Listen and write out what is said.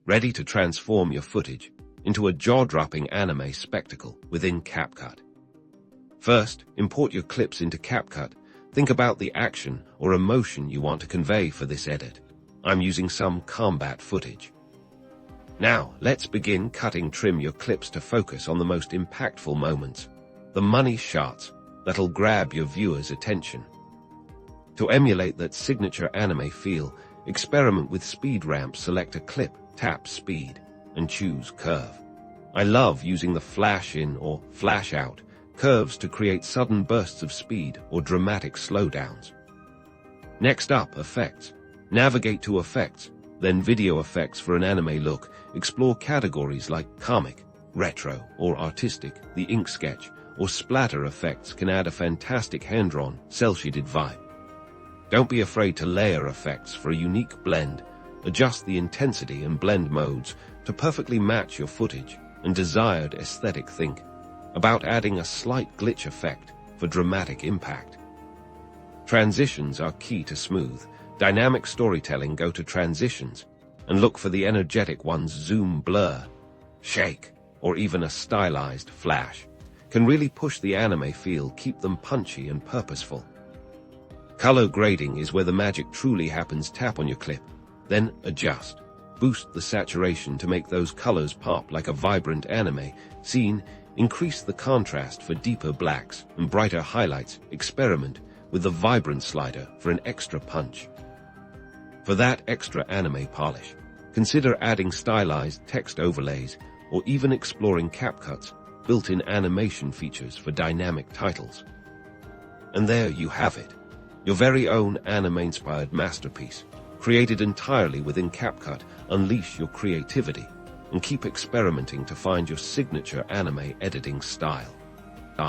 ready to transform your footage into a jaw-dropping anime spectacle within Capcut. First, import your clips into Capcut. Think about the action or emotion you want to convey for this edit. I'm using some combat footage. Now, let's begin cutting. Trim your clips to focus on the most impactful moments, the money shots that'll grab your viewers' attention. To emulate that signature anime feel, experiment with speed ramps. Select a clip, tap speed, and choose curve. I love using the flash in or flash out curves to create sudden bursts of speed or dramatic slowdowns. Next up, effects. Navigate to effects, then video effects for an anime look. Explore categories like comic, retro, or artistic. The ink sketch or splatter effects can add a fantastic hand-drawn, cel-shaded vibe. Don't be afraid to layer effects for a unique blend. Adjust the intensity and blend modes to perfectly match your footage and desired aesthetic. Think about adding a slight glitch effect for dramatic impact. Transitions are key to smooth, dynamic storytelling. Go to transitions and look for the energetic ones. Zoom, blur, shake, or even a stylized flash can really push the anime feel. Keep them punchy and purposeful. Color grading is where the magic truly happens. Tap on your clip, then adjust. Boost the saturation to make those colors pop like a vibrant anime scene. Increase the contrast for deeper blacks and brighter highlights. Experiment with the vibrant slider for an extra punch. For that extra anime polish, consider adding stylized text overlays or even exploring Capcut's built-in animation features for dynamic titles. And there you have it, your very own anime-inspired masterpiece, created entirely within Capcut. Unleash your creativity and keep experimenting to find your signature anime editing style.